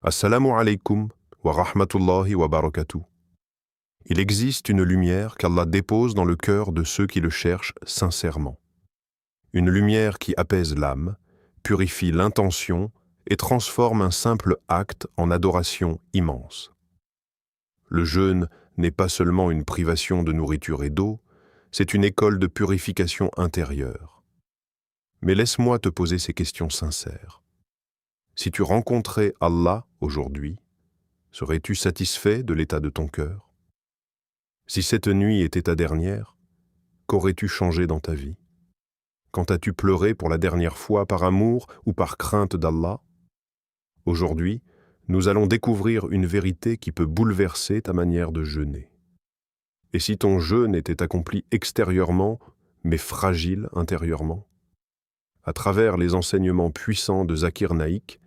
Assalamu alaikum wa rahmatullahi wa barakatuh. Il existe une lumière qu'Allah dépose dans le cœur de ceux qui le cherchent sincèrement. Une lumière qui apaise l'âme, purifie l'intention et transforme un simple acte en adoration immense. Le jeûne n'est pas seulement une privation de nourriture et d'eau, c'est une école de purification intérieure. Mais laisse-moi te poser ces questions sincères. Si tu rencontrais Allah aujourd'hui, serais-tu satisfait de l'état de ton cœur? Si cette nuit était ta dernière, qu'aurais-tu changé dans ta vie? Quand as-tu pleuré pour la dernière fois par amour ou par crainte d'Allah? Aujourd'hui, nous allons découvrir une vérité qui peut bouleverser ta manière de jeûner. Et si ton jeûne était accompli extérieurement, mais fragile intérieurement? À travers les enseignements puissants de Zakir Naik,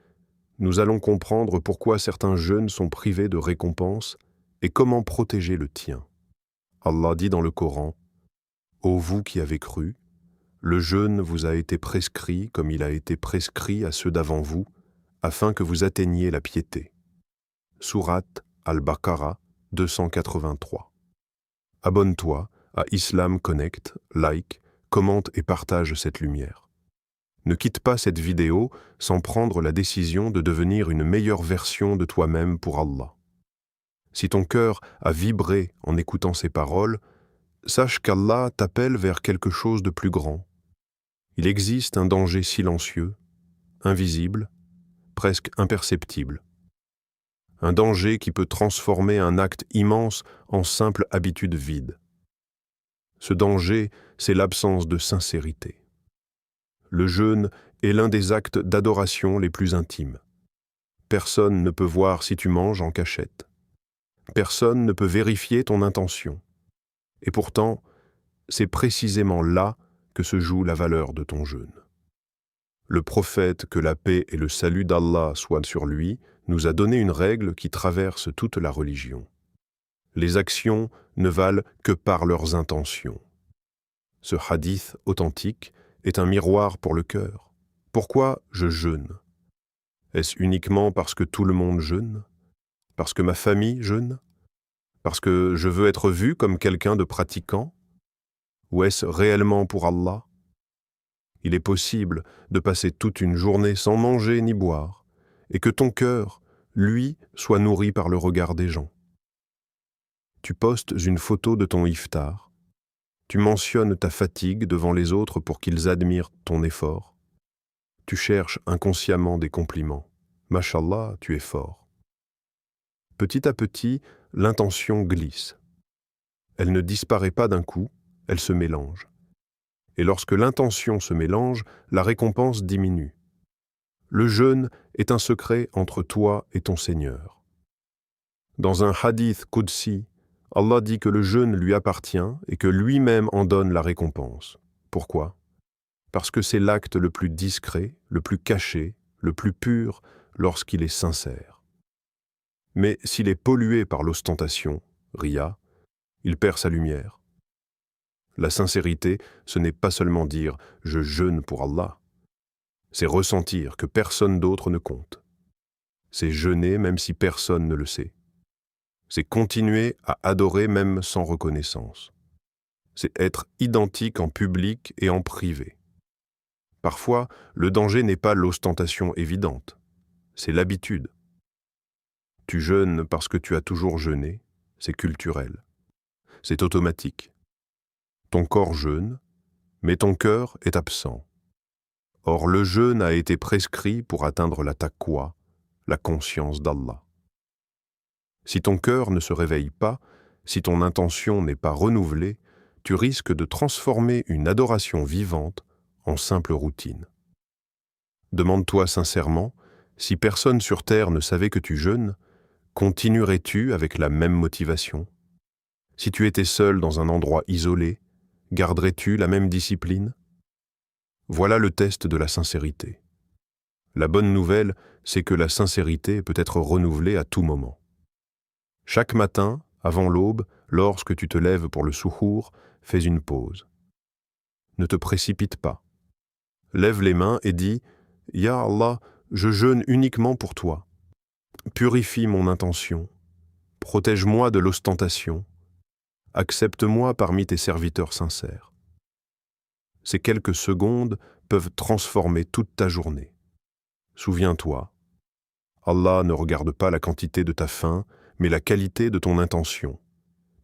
nous allons comprendre pourquoi certains jeûnes sont privés de récompense et comment protéger le tien. Allah dit dans le Coran, « Ô vous qui avez cru, le jeûne vous a été prescrit comme il a été prescrit à ceux d'avant vous, afin que vous atteigniez la piété. » Sourate Al-Baqarah 283. Abonne-toi à Islam Connect, like, commente et partage cette lumière. Ne quitte pas cette vidéo sans prendre la décision de devenir une meilleure version de toi-même pour Allah. Si ton cœur a vibré en écoutant ces paroles, sache qu'Allah t'appelle vers quelque chose de plus grand. Il existe un danger silencieux, invisible, presque imperceptible. Un danger qui peut transformer un acte immense en simple habitude vide. Ce danger, c'est l'absence de sincérité. Le jeûne est l'un des actes d'adoration les plus intimes. Personne ne peut voir si tu manges en cachette. Personne ne peut vérifier ton intention. Et pourtant, c'est précisément là que se joue la valeur de ton jeûne. Le prophète, que la paix et le salut d'Allah soient sur lui, nous a donné une règle qui traverse toute la religion. Les actions ne valent que par leurs intentions. Ce hadith authentique est un miroir pour le cœur. Pourquoi je jeûne? Est-ce uniquement parce que tout le monde jeûne? Parce que ma famille jeûne? Parce que je veux être vu comme quelqu'un de pratiquant? Ou est-ce réellement pour Allah? Il est possible de passer toute une journée sans manger ni boire, et que ton cœur, lui, soit nourri par le regard des gens. Tu postes une photo de ton iftar. Tu mentionnes ta fatigue devant les autres pour qu'ils admirent ton effort. Tu cherches inconsciemment des compliments. Mashallah, tu es fort. Petit à petit, l'intention glisse. Elle ne disparaît pas d'un coup, elle se mélange. Et lorsque l'intention se mélange, la récompense diminue. Le jeûne est un secret entre toi et ton Seigneur. Dans un hadith qudsi, Allah dit que le jeûne lui appartient et que lui-même en donne la récompense. Pourquoi? Parce que c'est l'acte le plus discret, le plus caché, le plus pur lorsqu'il est sincère. Mais s'il est pollué par l'ostentation, riya, il perd sa lumière. La sincérité, ce n'est pas seulement dire « je jeûne pour Allah », c'est ressentir que personne d'autre ne compte. C'est jeûner même si personne ne le sait. C'est continuer à adorer même sans reconnaissance. C'est être identique en public et en privé. Parfois, le danger n'est pas l'ostentation évidente, c'est l'habitude. Tu jeûnes parce que tu as toujours jeûné, c'est culturel. C'est automatique. Ton corps jeûne, mais ton cœur est absent. Or, le jeûne a été prescrit pour atteindre la taqwa, la conscience d'Allah. Si ton cœur ne se réveille pas, si ton intention n'est pas renouvelée, tu risques de transformer une adoration vivante en simple routine. Demande-toi sincèrement, si personne sur terre ne savait que tu jeûnes, continuerais-tu avec la même motivation? Si tu étais seul dans un endroit isolé, garderais-tu la même discipline? Voilà le test de la sincérité. La bonne nouvelle, c'est que la sincérité peut être renouvelée à tout moment. Chaque matin, avant l'aube, lorsque tu te lèves pour le souhour, fais une pause. Ne te précipite pas. Lève les mains et dis « Ya Allah, je jeûne uniquement pour toi ». Purifie mon intention, protège-moi de l'ostentation, accepte-moi parmi tes serviteurs sincères. Ces quelques secondes peuvent transformer toute ta journée. Souviens-toi, Allah ne regarde pas la quantité de ta faim, mais la qualité de ton intention.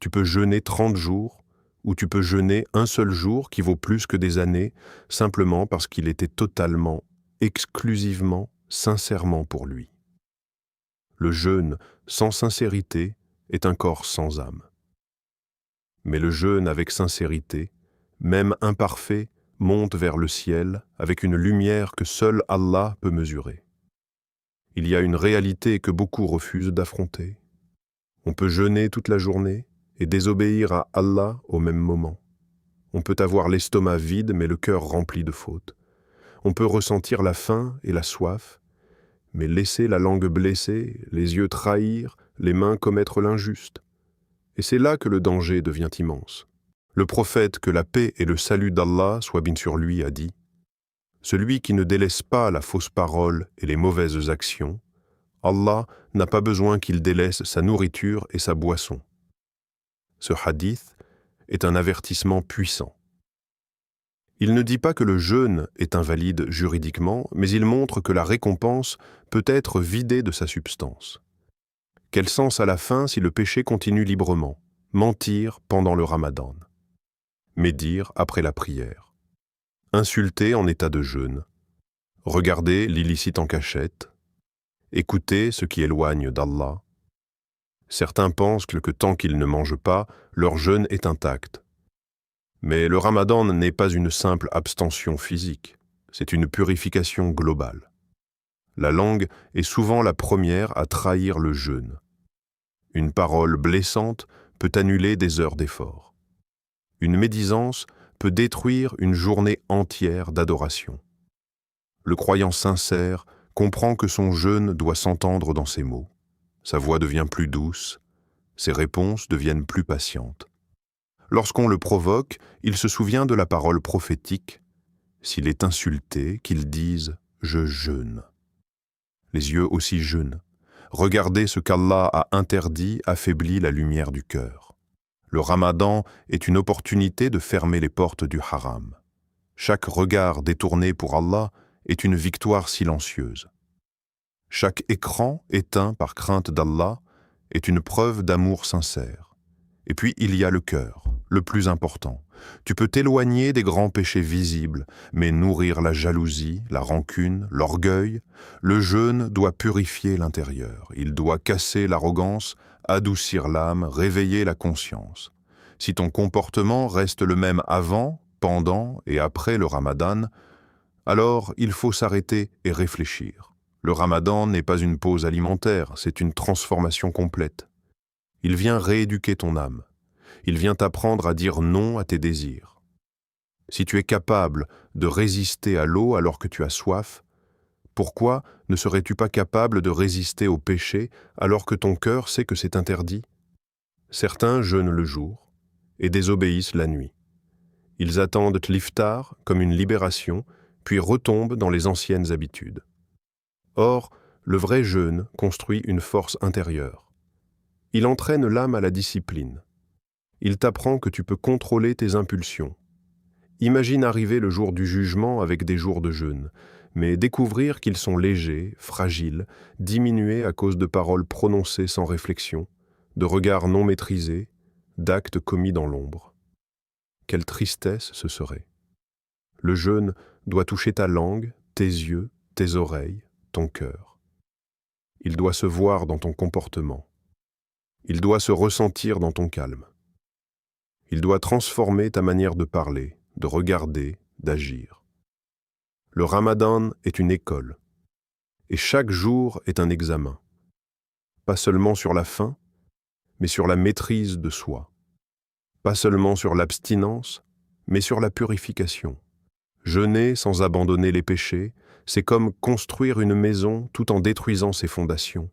Tu peux jeûner 30 jours, ou tu peux jeûner un seul jour qui vaut plus que des années, simplement parce qu'il était totalement, exclusivement, sincèrement pour lui. Le jeûne sans sincérité est un corps sans âme. Mais le jeûne avec sincérité, même imparfait, monte vers le ciel avec une lumière que seul Allah peut mesurer. Il y a une réalité que beaucoup refusent d'affronter. On peut jeûner toute la journée et désobéir à Allah au même moment. On peut avoir l'estomac vide mais le cœur rempli de fautes. On peut ressentir la faim et la soif, mais laisser la langue blessée, les yeux trahir, les mains commettre l'injuste. Et c'est là que le danger devient immense. Le prophète, que la paix et le salut d'Allah soient bien sur lui, a dit « Celui qui ne délaisse pas la fausse parole et les mauvaises actions, Allah n'a pas besoin qu'il délaisse sa nourriture et sa boisson. » Ce hadith est un avertissement puissant. Il ne dit pas que le jeûne est invalide juridiquement, mais il montre que la récompense peut être vidée de sa substance. Quel sens à la fin si le péché continue librement? Mentir pendant le Ramadan. Médire après la prière. Insulter en état de jeûne. Regarder l'illicite en cachette. Écouter ce qui éloigne d'Allah. Certains pensent que tant qu'ils ne mangent pas, leur jeûne est intact. Mais le Ramadan n'est pas une simple abstention physique, c'est une purification globale. La langue est souvent la première à trahir le jeûne. Une parole blessante peut annuler des heures d'effort. Une médisance peut détruire une journée entière d'adoration. Le croyant sincère comprend que son jeûne doit s'entendre dans ses mots. Sa voix devient plus douce, ses réponses deviennent plus patientes. Lorsqu'on le provoque, il se souvient de la parole prophétique. S'il est insulté, qu'il dise « je jeûne ». Les yeux aussi jeûnent. Regarder ce qu'Allah a interdit affaiblit la lumière du cœur. Le Ramadan est une opportunité de fermer les portes du haram. Chaque regard détourné pour Allah est une victoire silencieuse. Chaque écran éteint par crainte d'Allah est une preuve d'amour sincère. Et puis il y a le cœur, le plus important. Tu peux t'éloigner des grands péchés visibles, mais nourrir la jalousie, la rancune, l'orgueil. Le jeûne doit purifier l'intérieur. Il doit casser l'arrogance, adoucir l'âme, réveiller la conscience. Si ton comportement reste le même avant, pendant et après le Ramadan, alors il faut s'arrêter et réfléchir. Le Ramadan n'est pas une pause alimentaire, c'est une transformation complète. Il vient rééduquer ton âme. Il vient t'apprendre à dire non à tes désirs. Si tu es capable de résister à l'eau alors que tu as soif, pourquoi ne serais-tu pas capable de résister au péché alors que ton cœur sait que c'est interdit? Certains jeûnent le jour et désobéissent la nuit. Ils attendent l'iftar comme une libération, puis retombent dans les anciennes habitudes. Or, le vrai jeûne construit une force intérieure. Il entraîne l'âme à la discipline. Il t'apprend que tu peux contrôler tes impulsions. Imagine arriver le jour du jugement avec des jours de jeûne, mais découvrir qu'ils sont légers, fragiles, diminués à cause de paroles prononcées sans réflexion, de regards non maîtrisés, d'actes commis dans l'ombre. Quelle tristesse ce serait! Le jeûne doit toucher ta langue, tes yeux, tes oreilles, ton cœur. Il doit se voir dans ton comportement. Il doit se ressentir dans ton calme. Il doit transformer ta manière de parler, de regarder, d'agir. Le Ramadan est une école, et chaque jour est un examen. Pas seulement sur la faim, mais sur la maîtrise de soi. Pas seulement sur l'abstinence, mais sur la purification. Jeûner sans abandonner les péchés, c'est comme construire une maison tout en détruisant ses fondations.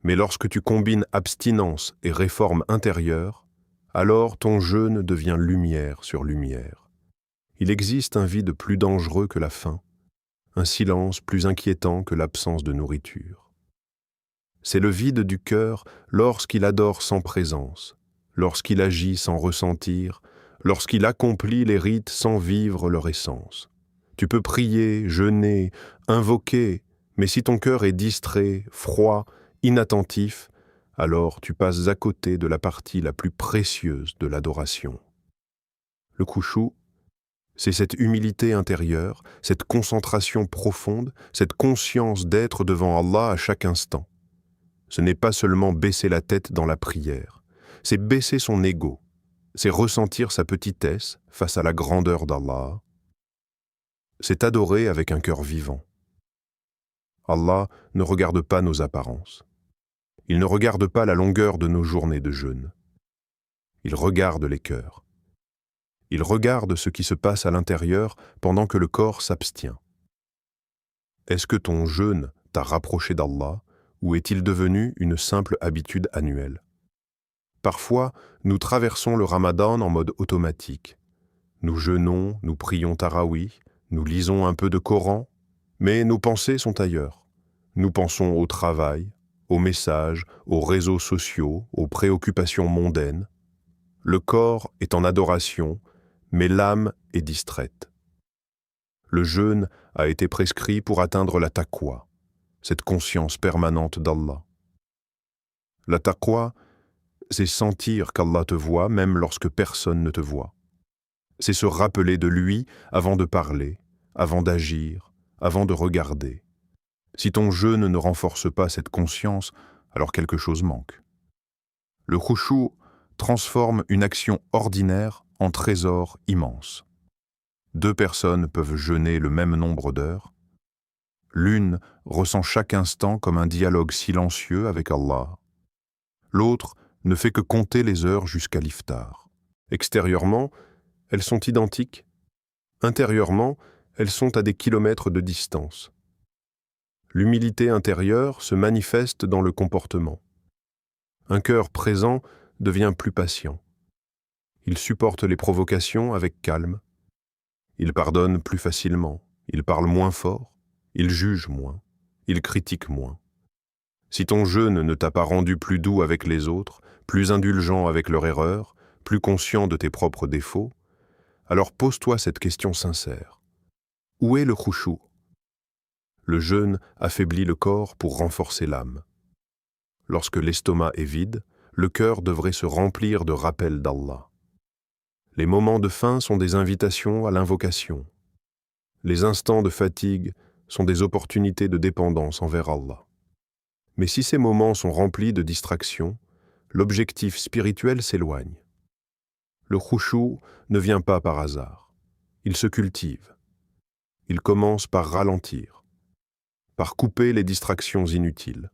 Mais lorsque tu combines abstinence et réforme intérieure, alors ton jeûne devient lumière sur lumière. Il existe un vide plus dangereux que la faim, un silence plus inquiétant que l'absence de nourriture. C'est le vide du cœur lorsqu'il adore sans présence, lorsqu'il agit sans ressentir, lorsqu'il accomplit les rites sans vivre leur essence. Tu peux prier, jeûner, invoquer, mais si ton cœur est distrait, froid, inattentif, alors tu passes à côté de la partie la plus précieuse de l'adoration. Le khushu', c'est cette humilité intérieure, cette concentration profonde, cette conscience d'être devant Allah à chaque instant. Ce n'est pas seulement baisser la tête dans la prière, c'est baisser son ego, c'est ressentir sa petitesse face à la grandeur d'Allah, c'est adorer avec un cœur vivant. Allah ne regarde pas nos apparences. Il ne regarde pas la longueur de nos journées de jeûne. Il regarde les cœurs. Il regarde ce qui se passe à l'intérieur pendant que le corps s'abstient. Est-ce que ton jeûne t'a rapproché d'Allah ou est-il devenu une simple habitude annuelle? Parfois, nous traversons le Ramadan en mode automatique. Nous jeûnons, nous prions Tarawih, nous lisons un peu de Coran, mais nos pensées sont ailleurs. Nous pensons au travail, aux messages, aux réseaux sociaux, aux préoccupations mondaines. Le corps est en adoration, mais l'âme est distraite. Le jeûne a été prescrit pour atteindre la taqwa, cette conscience permanente d'Allah. La taqwa, c'est sentir qu'Allah te voit même lorsque personne ne te voit. C'est se rappeler de lui avant de parler, avant d'agir, avant de regarder. Si ton jeûne ne renforce pas cette conscience, alors quelque chose manque. Le khushu' transforme une action ordinaire en trésor immense. 2 personnes peuvent jeûner le même nombre d'heures. L'une ressent chaque instant comme un dialogue silencieux avec Allah. L'autre ne fait que compter les heures jusqu'à l'iftar. Extérieurement, elles sont identiques. Intérieurement, elles sont à des kilomètres de distance. L'humilité intérieure se manifeste dans le comportement. Un cœur présent devient plus patient. Il supporte les provocations avec calme. Il pardonne plus facilement. Il parle moins fort. Il juge moins. Il critique moins. Si ton jeûne ne t'a pas rendu plus doux avec les autres, plus indulgent avec leurs erreurs, plus conscient de tes propres défauts, alors pose-toi cette question sincère. Où est le khushu'? Le jeûne affaiblit le corps pour renforcer l'âme. Lorsque l'estomac est vide, le cœur devrait se remplir de rappels d'Allah. Les moments de faim sont des invitations à l'invocation. Les instants de fatigue sont des opportunités de dépendance envers Allah. Mais si ces moments sont remplis de distractions, l'objectif spirituel s'éloigne. Le khushu' ne vient pas par hasard. Il se cultive. Il commence par ralentir, par couper les distractions inutiles,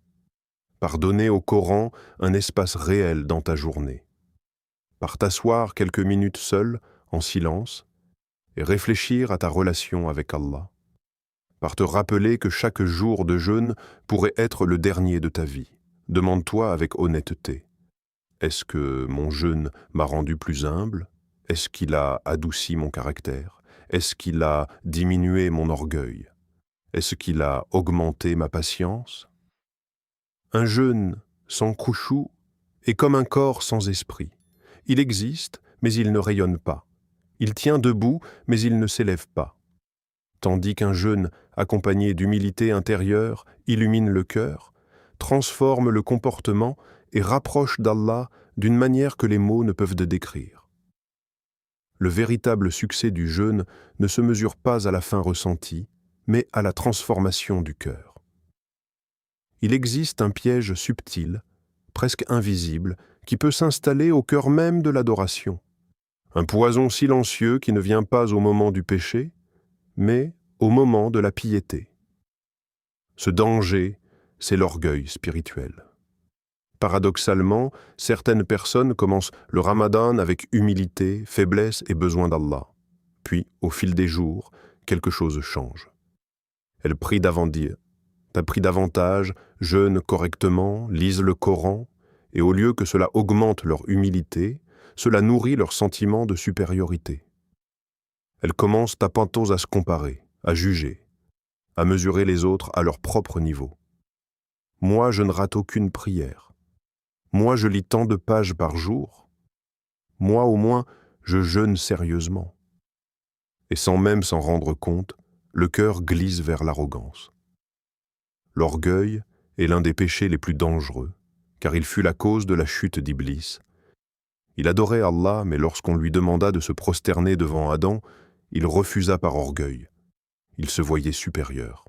par donner au Coran un espace réel dans ta journée, par t'asseoir quelques minutes seul, en silence, et réfléchir à ta relation avec Allah, par te rappeler que chaque jour de jeûne pourrait être le dernier de ta vie. Demande-toi avec honnêteté, est-ce que mon jeûne m'a rendu plus humble? Est-ce qu'il a adouci mon caractère? Est-ce qu'il a diminué mon orgueil? Est-ce qu'il a augmenté ma patience? Un jeûne sans khushu' est comme un corps sans esprit. Il existe, mais il ne rayonne pas. Il tient debout, mais il ne s'élève pas. Tandis qu'un jeûne accompagné d'humilité intérieure illumine le cœur, transforme le comportement et rapproche d'Allah d'une manière que les mots ne peuvent décrire. Le véritable succès du jeûne ne se mesure pas à la fin ressentie, mais à la transformation du cœur. Il existe un piège subtil, presque invisible, qui peut s'installer au cœur même de l'adoration. Un poison silencieux qui ne vient pas au moment du péché, mais au moment de la piété. Ce danger, c'est l'orgueil spirituel. Paradoxalement, certaines personnes commencent le Ramadan avec humilité, faiblesse et besoin d'Allah. Puis, au fil des jours, quelque chose change. Elles prient davantage, jeûnent correctement, lisent le Coran, et au lieu que cela augmente leur humilité, cela nourrit leur sentiment de supériorité. Elles commencent tantôt à se comparer, à juger, à mesurer les autres à leur propre niveau. Moi, je ne rate aucune prière. Moi, je lis tant de pages par jour. Moi, au moins, je jeûne sérieusement. Et sans même s'en rendre compte, le cœur glisse vers l'arrogance. L'orgueil est l'un des péchés les plus dangereux, car il fut la cause de la chute d'Iblis. Il adorait Allah, mais lorsqu'on lui demanda de se prosterner devant Adam, il refusa par orgueil. Il se voyait supérieur.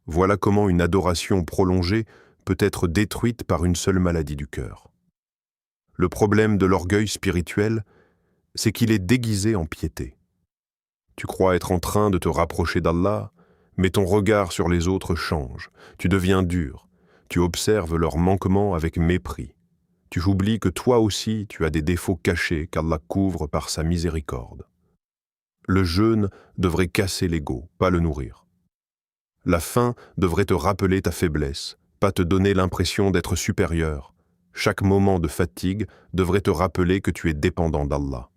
Voilà comment une adoration prolongée peut être détruite par une seule maladie du cœur. Le problème de l'orgueil spirituel, c'est qu'il est déguisé en piété. Tu crois être en train de te rapprocher d'Allah, mais ton regard sur les autres change, tu deviens dur, tu observes leurs manquements avec mépris. Tu oublies que toi aussi tu as des défauts cachés qu'Allah couvre par sa miséricorde. Le jeûne devrait casser l'ego, pas le nourrir. La faim devrait te rappeler ta faiblesse, pas te donner l'impression d'être supérieur. Chaque moment de fatigue devrait te rappeler que tu es dépendant d'Allah.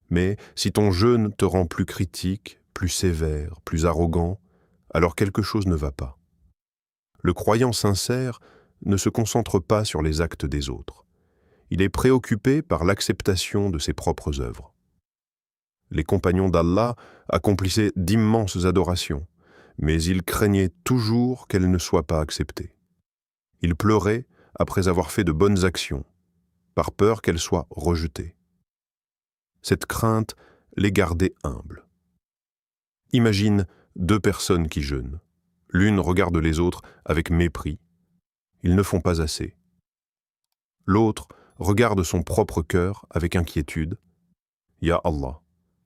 Mais si ton jeûne te rend plus critique, plus sévère, plus arrogant, alors quelque chose ne va pas. Le croyant sincère ne se concentre pas sur les actes des autres. Il est préoccupé par l'acceptation de ses propres œuvres. Les compagnons d'Allah accomplissaient d'immenses adorations, mais ils craignaient toujours qu'elles ne soient pas acceptées. Ils pleuraient après avoir fait de bonnes actions, par peur qu'elles soient rejetées. Cette crainte les gardait humbles. Imagine deux personnes qui jeûnent. L'une regarde les autres avec mépris. Ils ne font pas assez. L'autre regarde son propre cœur avec inquiétude. Ya Allah,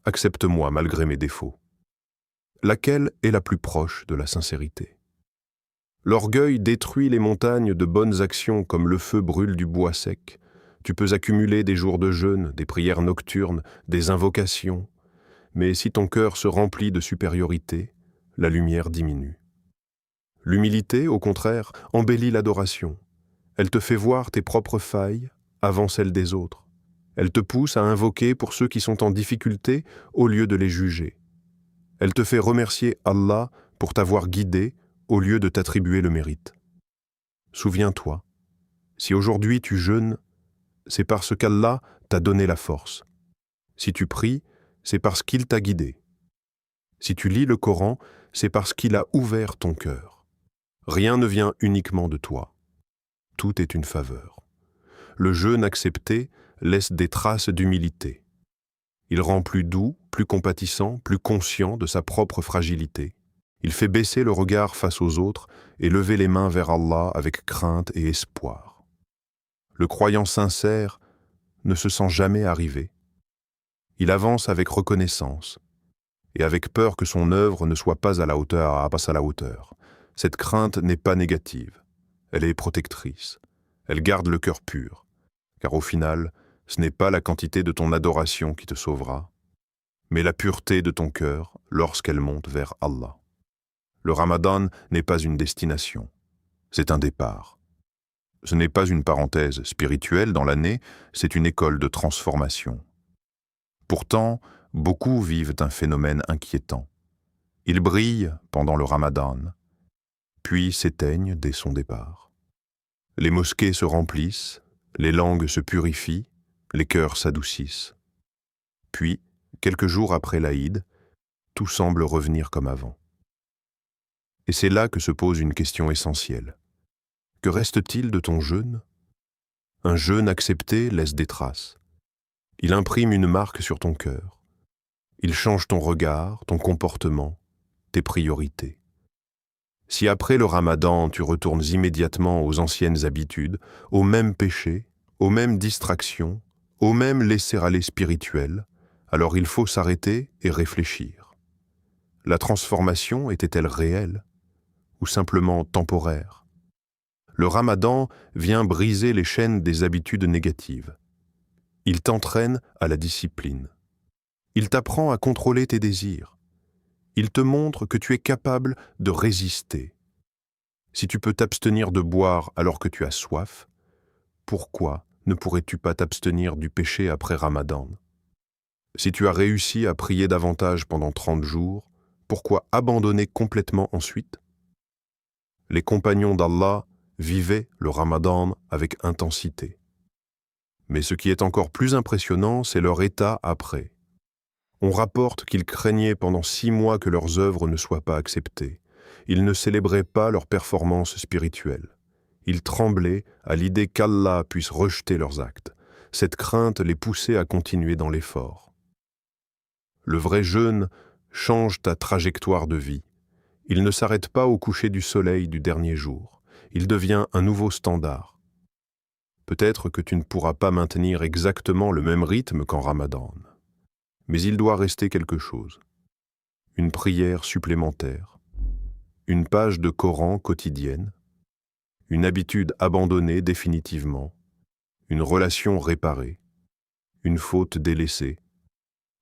accepte-moi malgré mes défauts. Laquelle est la plus proche de la sincérité? L'orgueil détruit les montagnes de bonnes actions comme le feu brûle du bois sec. Tu peux accumuler des jours de jeûne, des prières nocturnes, des invocations. Mais si ton cœur se remplit de supériorité, la lumière diminue. L'humilité, au contraire, embellit l'adoration. Elle te fait voir tes propres failles avant celles des autres. Elle te pousse à invoquer pour ceux qui sont en difficulté au lieu de les juger. Elle te fait remercier Allah pour t'avoir guidé au lieu de t'attribuer le mérite. Souviens-toi, si aujourd'hui tu jeûnes, c'est parce qu'Allah t'a donné la force. Si tu pries, c'est parce qu'il t'a guidé. Si tu lis le Coran, c'est parce qu'il a ouvert ton cœur. Rien ne vient uniquement de toi. Tout est une faveur. Le jeûne accepté laisse des traces d'humilité. Il rend plus doux, plus compatissant, plus conscient de sa propre fragilité. Il fait baisser le regard face aux autres et lever les mains vers Allah avec crainte et espoir. Le croyant sincère ne se sent jamais arrivé. Il avance avec reconnaissance et avec peur que son œuvre ne soit pas à la hauteur. Cette crainte n'est pas négative, elle est protectrice. Elle garde le cœur pur, car au final, ce n'est pas la quantité de ton adoration qui te sauvera, mais la pureté de ton cœur lorsqu'elle monte vers Allah. Le Ramadan n'est pas une destination, c'est un départ. Ce n'est pas une parenthèse spirituelle dans l'année, c'est une école de transformation. Pourtant, beaucoup vivent un phénomène inquiétant. Ils brillent pendant le Ramadan, puis s'éteignent dès son départ. Les mosquées se remplissent, les langues se purifient, les cœurs s'adoucissent. Puis, quelques jours après l'Aïd, tout semble revenir comme avant. Et c'est là que se pose une question essentielle. Que reste-t-il de ton jeûne? Un jeûne accepté laisse des traces. Il imprime une marque sur ton cœur. Il change ton regard, ton comportement, tes priorités. Si après le Ramadan, tu retournes immédiatement aux anciennes habitudes, aux mêmes péchés, aux mêmes distractions, aux mêmes laisser-aller spirituels, alors il faut s'arrêter et réfléchir. La transformation était-elle réelle ou simplement temporaire? Le Ramadan vient briser les chaînes des habitudes négatives. Il t'entraîne à la discipline. Il t'apprend à contrôler tes désirs. Il te montre que tu es capable de résister. Si tu peux t'abstenir de boire alors que tu as soif, pourquoi ne pourrais-tu pas t'abstenir du péché après Ramadan? Si tu as réussi à prier davantage pendant 30 jours, pourquoi abandonner complètement ensuite? Les compagnons d'Allah vivaient le Ramadan avec intensité. Mais ce qui est encore plus impressionnant, c'est leur état après. On rapporte qu'ils craignaient pendant 6 mois que leurs œuvres ne soient pas acceptées. Ils ne célébraient pas leurs performances spirituelles. Ils tremblaient à l'idée qu'Allah puisse rejeter leurs actes. Cette crainte les poussait à continuer dans l'effort. Le vrai jeûne change ta trajectoire de vie. Il ne s'arrête pas au coucher du soleil du dernier jour. Il devient un nouveau standard. Peut-être que tu ne pourras pas maintenir exactement le même rythme qu'en Ramadan. Mais il doit rester quelque chose. Une prière supplémentaire, une page de Coran quotidienne, une habitude abandonnée définitivement, une relation réparée, une faute délaissée.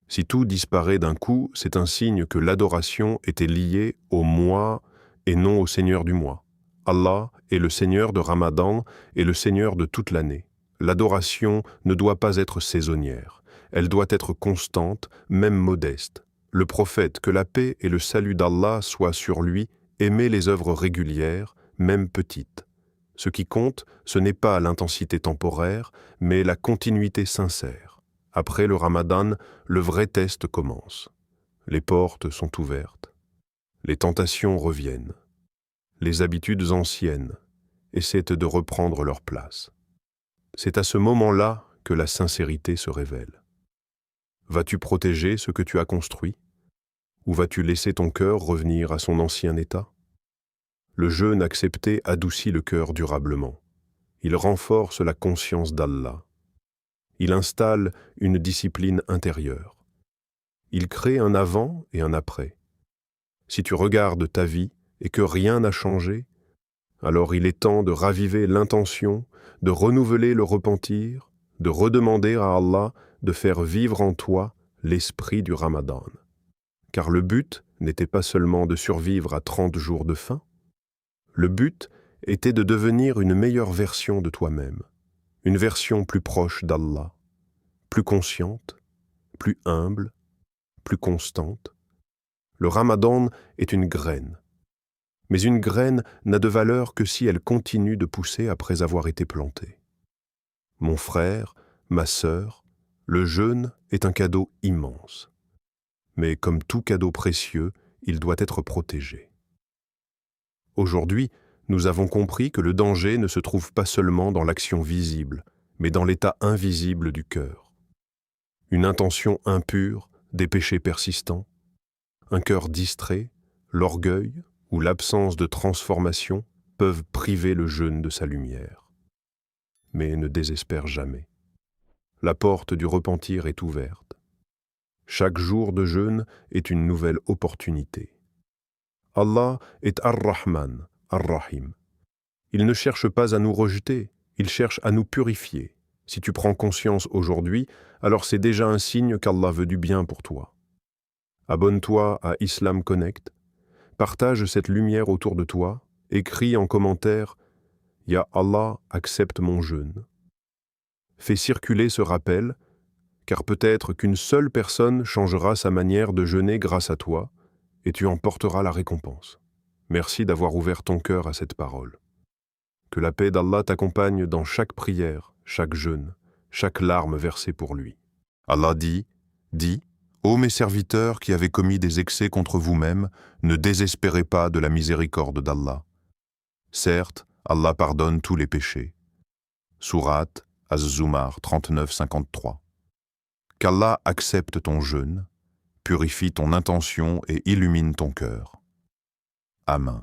Si tout disparaît d'un coup, c'est un signe que l'adoration était liée au mois et non au Seigneur du mois. Allah est le Seigneur de Ramadan et le Seigneur de toute l'année. L'adoration ne doit pas être saisonnière. Elle doit être constante, même modeste. Le prophète, que la paix et le salut d'Allah soient sur lui, aimait les œuvres régulières, même petites. Ce qui compte, ce n'est pas l'intensité temporaire, mais la continuité sincère. Après le Ramadan, le vrai test commence. Les portes sont ouvertes. Les tentations reviennent. Les habitudes anciennes essaient de reprendre leur place. C'est à ce moment-là que la sincérité se révèle. Vas-tu protéger ce que tu as construit? Ou vas-tu laisser ton cœur revenir à son ancien état? Le jeûne accepté adoucit le cœur durablement. Il renforce la conscience d'Allah. Il installe une discipline intérieure. Il crée un avant et un après. Si tu regardes ta vie et que rien n'a changé, alors il est temps de raviver l'intention, de renouveler le repentir, de redemander à Allah de faire vivre en toi l'esprit du Ramadan. Car le but n'était pas seulement de survivre à 30 jours de faim, le but était de devenir une meilleure version de toi-même, une version plus proche d'Allah, plus consciente, plus humble, plus constante. Le Ramadan est une graine. Mais une graine n'a de valeur que si elle continue de pousser après avoir été plantée. Mon frère, ma sœur, le jeûne est un cadeau immense. Mais comme tout cadeau précieux, il doit être protégé. Aujourd'hui, nous avons compris que le danger ne se trouve pas seulement dans l'action visible, mais dans l'état invisible du cœur. Une intention impure, des péchés persistants, un cœur distrait, l'orgueil ou l'absence de transformation peuvent priver le jeûne de sa lumière. Mais ne désespère jamais. La porte du repentir est ouverte. Chaque jour de jeûne est une nouvelle opportunité. Allah est Ar-Rahman, Ar-Rahim. Il ne cherche pas à nous rejeter, il cherche à nous purifier. Si tu prends conscience aujourd'hui, alors c'est déjà un signe qu'Allah veut du bien pour toi. Abonne-toi à Islam Connect, partage cette lumière autour de toi, écris en commentaire « Ya Allah, accepte mon jeûne ». Fais circuler ce rappel, car peut-être qu'une seule personne changera sa manière de jeûner grâce à toi, et tu en porteras la récompense. Merci d'avoir ouvert ton cœur à cette parole. Que la paix d'Allah t'accompagne dans chaque prière, chaque jeûne, chaque larme versée pour lui. Allah dit, ô mes serviteurs qui avez commis des excès contre vous-mêmes, ne désespérez pas de la miséricorde d'Allah. Certes, Allah pardonne tous les péchés. Sourate Az-Zumar 39-53. Qu'Allah accepte ton jeûne, purifie ton intention et illumine ton cœur. Amen.